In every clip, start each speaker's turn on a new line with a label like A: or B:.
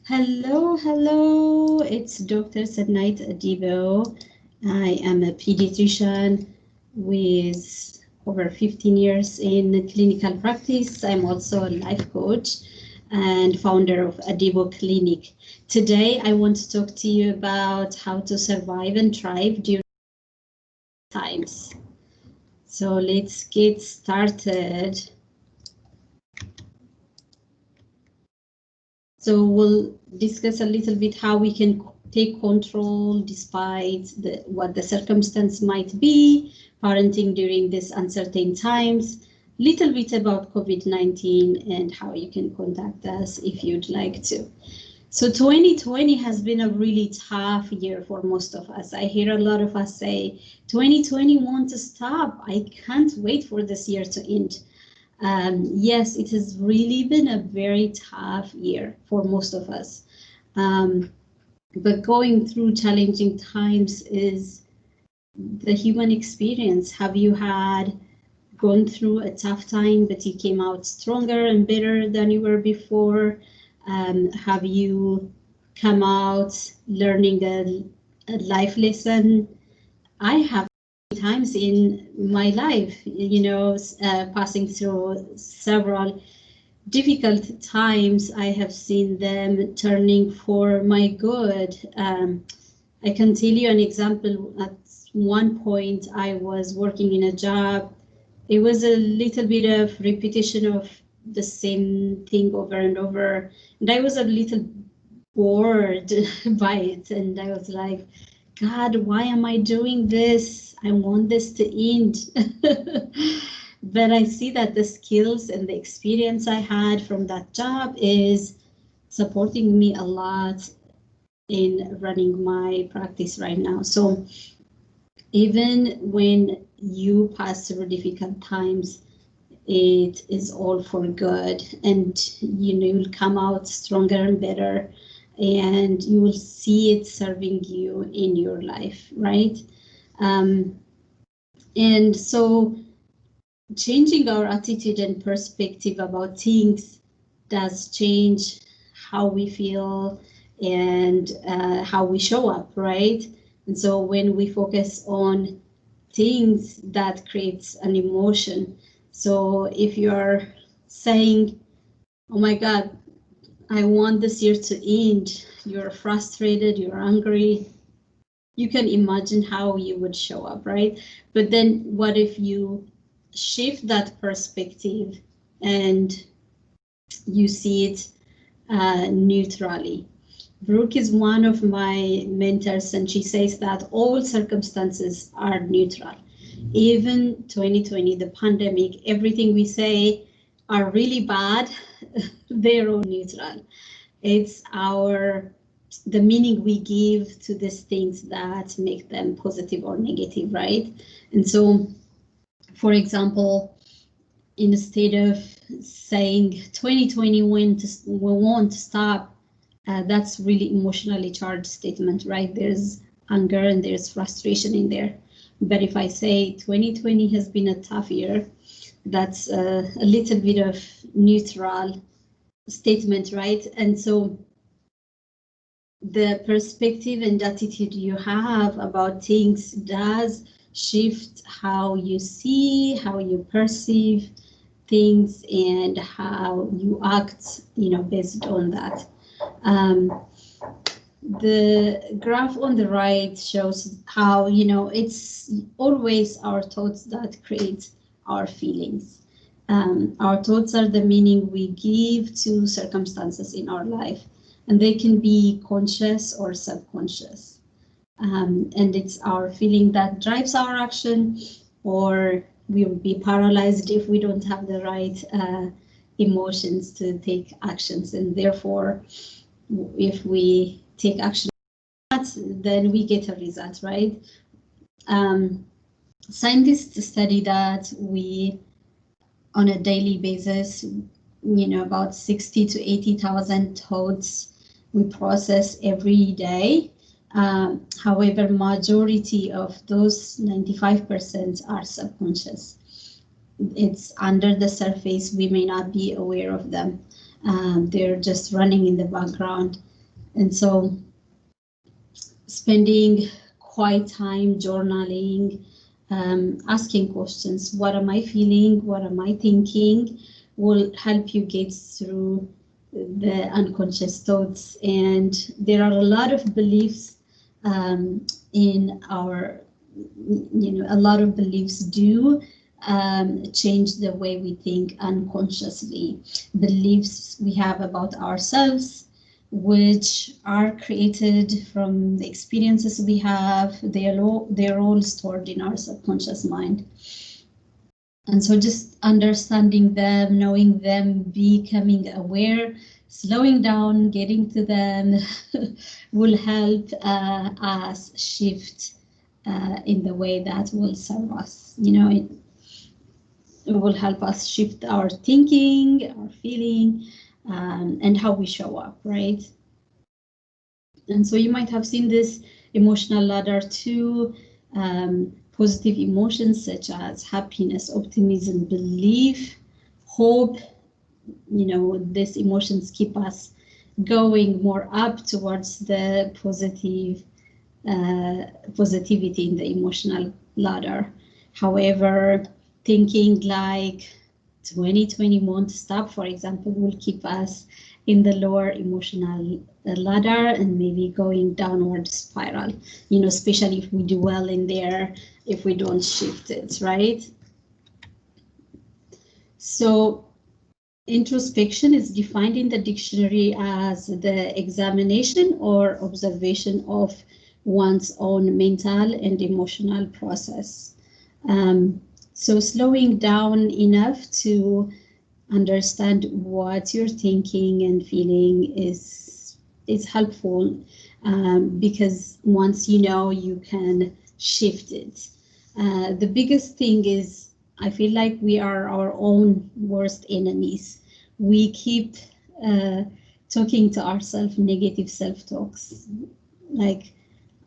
A: Hello. It's Dr. Sadnait Adibo. I am a pediatrician with over 15 years in clinical practice. I'm also a life coach and founder of Adibo Clinic. Today, I want to talk to you about how to survive and thrive during times. So let's get started. So we'll discuss a little bit how we can take control despite what the circumstance might be, parenting during these uncertain times, little bit about COVID-19 and how you can contact us if you'd like to. So 2020 has been a really tough year for most of us. I hear a lot of us say, 2020 won't stop. I can't wait for this year to end. Yes, it has really been a very tough year for most of us. But going through challenging times is the human experience. Have you gone through a tough time, but you came out stronger and better than you were before? Have you come out learning a life lesson? I have times in my life, passing through several difficult times. I have seen them turning for my good. I can tell you an example. At one point, I was working in a job. It was a little bit of repetition of the same thing over and over, and I was a little bored by it, and I was like, God, why am I doing this? I want this to end. But I see that the skills and the experience I had from that job is supporting me a lot in running my practice right now. So even when you pass through difficult times, it is all for good, and you'll come out stronger and better, and you will see it serving you in your life, right? And so changing our attitude and perspective about things does change how we feel and how we show up, right? And so when we focus on things, that creates an emotion. So if you're saying, oh my God, I want this year to end, you're frustrated, you're angry, you can imagine how you would show up, right? But then what if you shift that perspective and you see it neutrally? Brooke is one of my mentors, and she says that all circumstances are neutral. Even 2020, the pandemic, everything we say are really bad, they're all neutral. It's the meaning we give to these things that make them positive or negative, right? And so, for example, instead of saying 2020 won't stop, that's really emotionally charged statement, right? There's anger and there's frustration in there. But if I say 2020 has been a tough year, that's a little bit of neutral statement, right? And so the perspective and attitude you have about things does shift how you see, how you perceive things, and how you act, based on that. The graph on the right shows how, it's always our thoughts that create our feelings. Our thoughts are the meaning we give to circumstances in our life, and they can be conscious or subconscious. And it's our feeling that drives our action, or we will be paralyzed if we don't have the right emotions to take actions. And therefore, if we take action, then we get a result, right? Scientists study that we, on a daily basis, about 60 to 80,000 thoughts we process every day. However, majority of those 95% are subconscious. It's under the surface. We may not be aware of them. They're just running in the background. And so spending quiet time journaling, asking questions, what am I feeling, what am I thinking, will help you get through the unconscious thoughts. And there are a lot of beliefs in our, a lot of beliefs do change the way we think unconsciously. Beliefs we have about ourselves, which are created from the experiences we have, they're all stored in our subconscious mind. And so just understanding them, knowing them, becoming aware, slowing down, getting to them will help us shift in the way that will serve us. It will help us shift our thinking, our feeling, and how we show up, right? And so you might have seen this emotional ladder too. Positive emotions such as happiness, optimism, belief, hope. These emotions keep us going more up towards the positivity in the emotional ladder. However, thinking like 2020 won't stop, for example, will keep us in the lower emotional ladder and maybe going downward spiral, especially if we do well in there, if we don't shift it, right? So introspection is defined in the dictionary as the examination or observation of one's own mental and emotional process. So slowing down enough to understand what you're thinking and feeling is helpful, because once you can shift it. The biggest thing is, I feel like we are our own worst enemies. We keep talking to ourselves negative self-talks, like,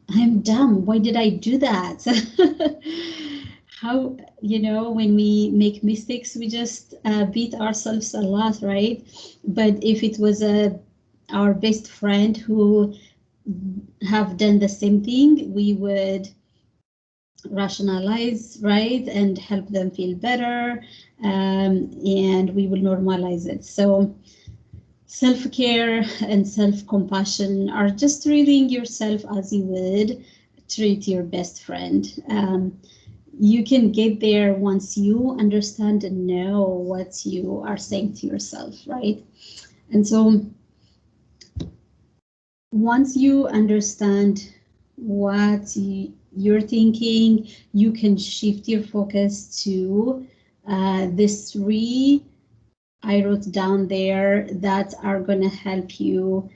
A: I'm dumb, why did I do that? How, when we make mistakes, we just beat ourselves a lot, right? But if it was our best friend who have done the same thing, we would rationalize, right, and help them feel better, and we will normalize it. So self-care and self-compassion are just treating yourself as you would treat your best friend. You can get there once you understand and know what you are saying to yourself, right? And so once you understand what you're thinking, you can shift your focus to these 3 I wrote down there that are going to help you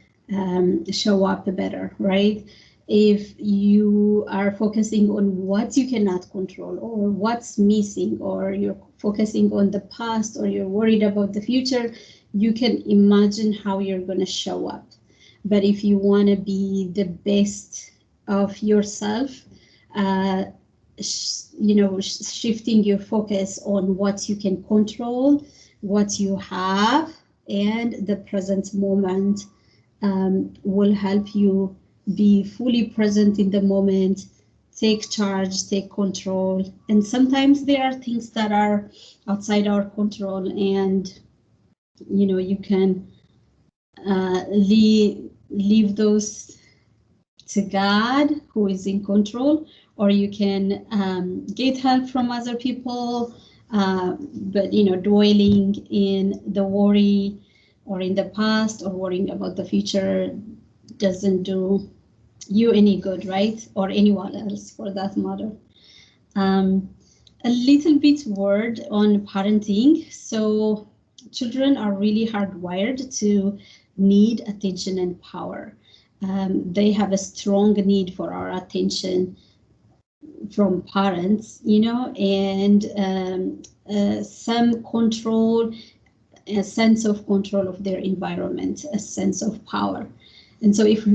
A: show up better, right? If you are focusing on what you cannot control or what's missing, or you're focusing on the past, or you're worried about the future, you can imagine how you're going to show up. But if you want to be the best of yourself, shifting your focus on what you can control, what you have, and the present moment will help you be fully present in the moment, take charge, take control. And sometimes there are things that are outside our control, and you can leave those to God, who is in control, or you can get help from other people. But dwelling in the worry or in the past or worrying about the future doesn't do you any good, right? Or anyone else for that matter. A little bit word on parenting. So children are really hardwired to need attention and power. They have a strong need for our attention from parents, and some control, a sense of control of their environment, a sense of power. And so if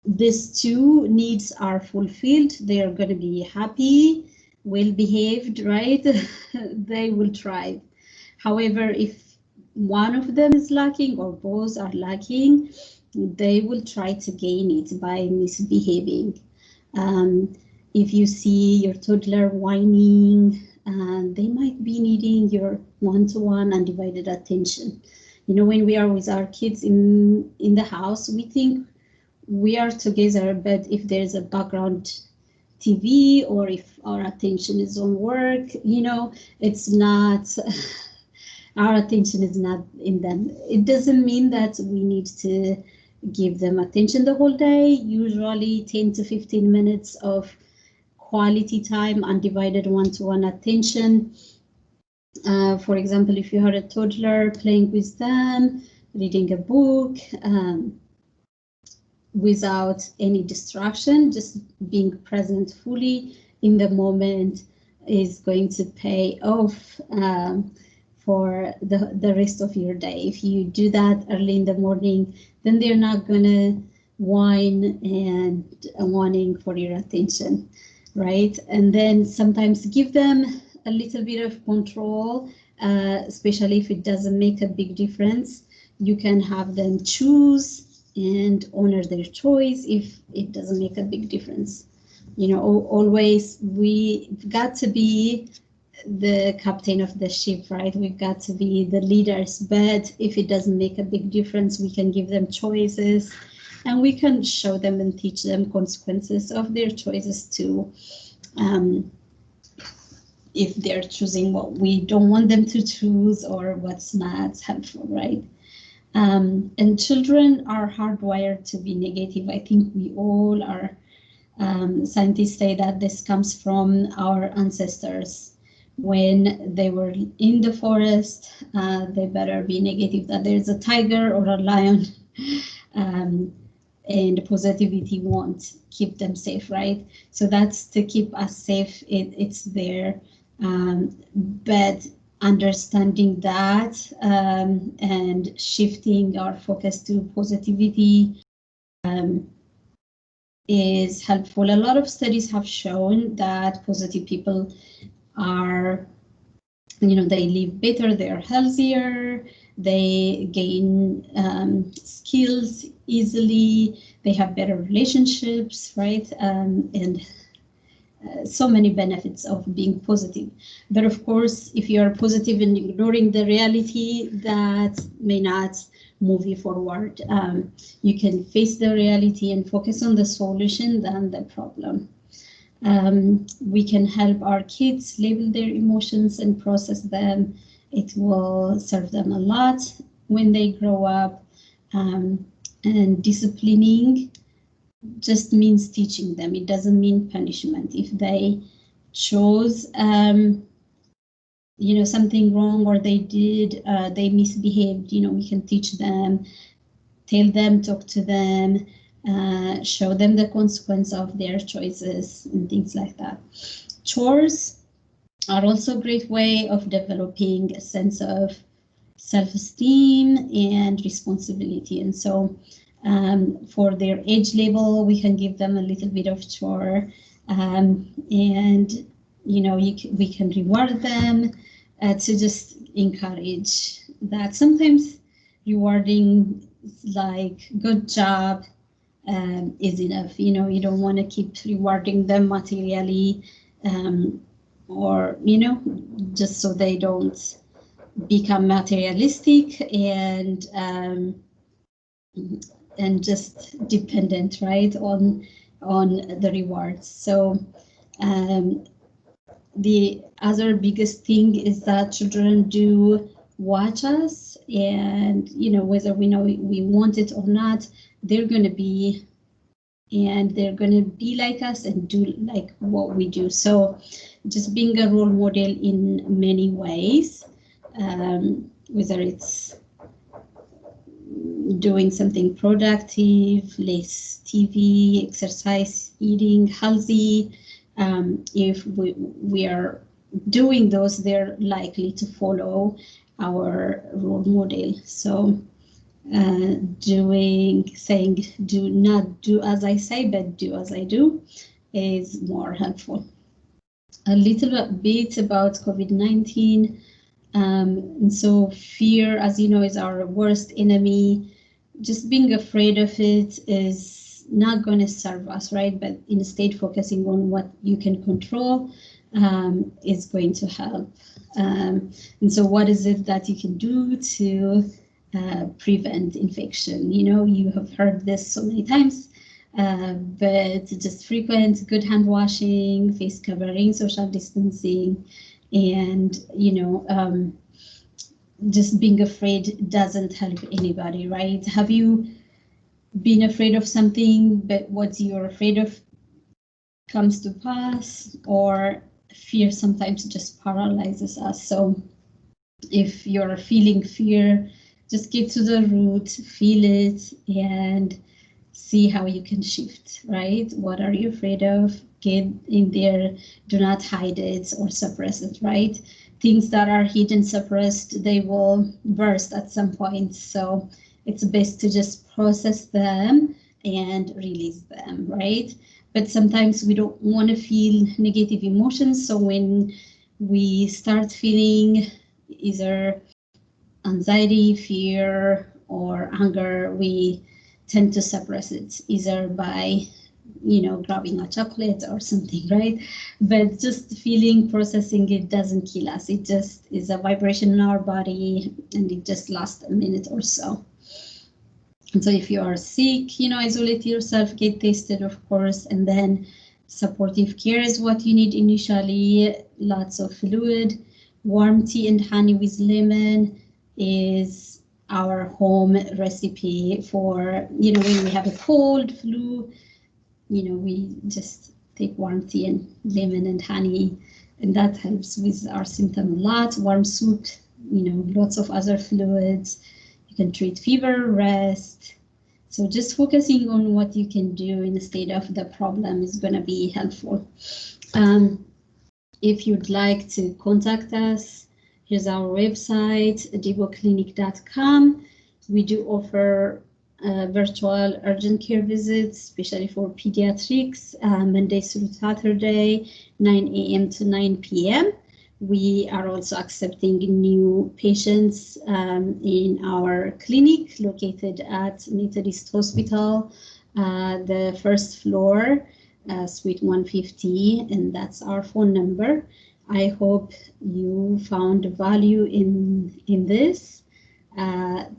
A: these 2 needs are fulfilled, they are going to be happy, well behaved, right? They will thrive. However, if one of them is lacking or both are lacking, they will try to gain it by misbehaving. If you see your toddler whining, they might be needing your one-to-one undivided attention. You know, when we are with our kids in the house, we think we are together, but if there's a background TV or if our attention is on work, you know, it's not, our attention is not in them. It doesn't mean that we need to give them attention the whole day. Usually 10 to 15 minutes of quality time, undivided one-to-one attention. For example, if you had a toddler, playing with them, reading a book, without any distraction, just being present fully in the moment is going to pay off for the rest of your day. If you do that early in the morning, then they're not gonna whine and wanting for your attention, right? And then sometimes give them a little bit of control, especially if it doesn't make a big difference. You can have them choose and honor their choice if it doesn't make a big difference. You know, always we've got to be the captain of the ship, right? We've got to be the leaders, but if it doesn't make a big difference, we can give them choices and we can show them and teach them consequences of their choices too. If they're choosing what we don't want them to choose or what's not helpful, right? And children are hardwired to be negative. I think we all are. Scientists say that this comes from our ancestors. When they were in the forest, they better be negative, that there's a tiger or a lion, and positivity won't keep them safe, right? So that's to keep us safe. It's there, but understanding that and shifting our focus to positivity is helpful. A lot of studies have shown that positive people are, you know, they live better, they're healthier, they gain skills easily, they have better relationships, right? And so many benefits of being positive. But of course, if you are positive and ignoring the reality, that may not move you forward. You can face the reality and focus on the solution than the problem. We can help our kids label their emotions and process them. It will serve them a lot when they grow up. And disciplining just means teaching them. It doesn't mean punishment. If they chose, you know, something wrong, or they misbehaved, you know, we can teach them, tell them, talk to them, show them the consequence of their choices and things like that. Chores are also a great way of developing a sense of self-esteem and responsibility. And so for their age level, we can give them a little bit of chore, and you know, we can reward them to just encourage that. Sometimes rewarding, like good job, is enough. You know, you don't want to keep rewarding them materially, or, you know, just so they don't become materialistic and just dependent, right, on the rewards. So the other biggest thing is that children do watch us, and, you know, whether we know we want it or not, they're going to be like us and do like what we do. So just being a role model in many ways, whether it's doing something productive, less TV, exercise, eating healthy. If we are doing those, they're likely to follow our role model. So saying do not do as I say, but do as I do is more helpful. A little bit about COVID-19. And so fear, as you know, is our worst enemy. just being afraid of it is not going to serve us, right? But instead, focusing on what you can control is going to help. And so what is it that you can do to prevent infection? You know, you have heard this so many times, but just frequent good hand washing, face covering, social distancing, and, you know, just being afraid doesn't help anybody, right? Have you been afraid of something, but what you're afraid of comes to pass? Or fear sometimes just paralyzes us. So if you're feeling fear, just get to the root, feel it, and see how you can shift, right? What are you afraid of? Get in there, do not hide it or suppress it, right? Things that are hidden, suppressed, they will burst at some point. So it's best to just process them and release them, right? But sometimes we don't want to feel negative emotions. So when we start feeling either anxiety, fear, or anger, we tend to suppress it either by, you know, grabbing a chocolate or something, right? But just feeling, processing it doesn't kill us. It just is a vibration in our body, and it just lasts a minute or so. And so if you are sick, you know, isolate yourself, get tested, of course, and then supportive care is what you need initially. Lots of fluid. Warm tea and honey with lemon is our home recipe for, you know, when we have a cold, flu, you know, we just take warm tea and lemon and honey, and that helps with our symptom a lot. Warm soup, you know, lots of other fluids. You can treat fever, rest. So just focusing on what you can do instead of the problem is going to be helpful. If you'd like to contact us, here's our website, deboclinic.com. We do offer virtual urgent care visits, especially for pediatrics, Monday through Saturday, 9 a.m. to 9 p.m. We are also accepting new patients in our clinic located at Methodist Hospital, the first floor, suite 150, and that's our phone number. I hope you found value in this.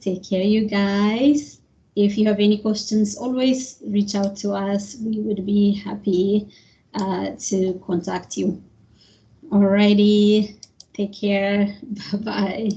A: Take care, you guys. If you have any questions, always reach out to us. We would be happy to contact you. Alrighty, take care. Bye-bye.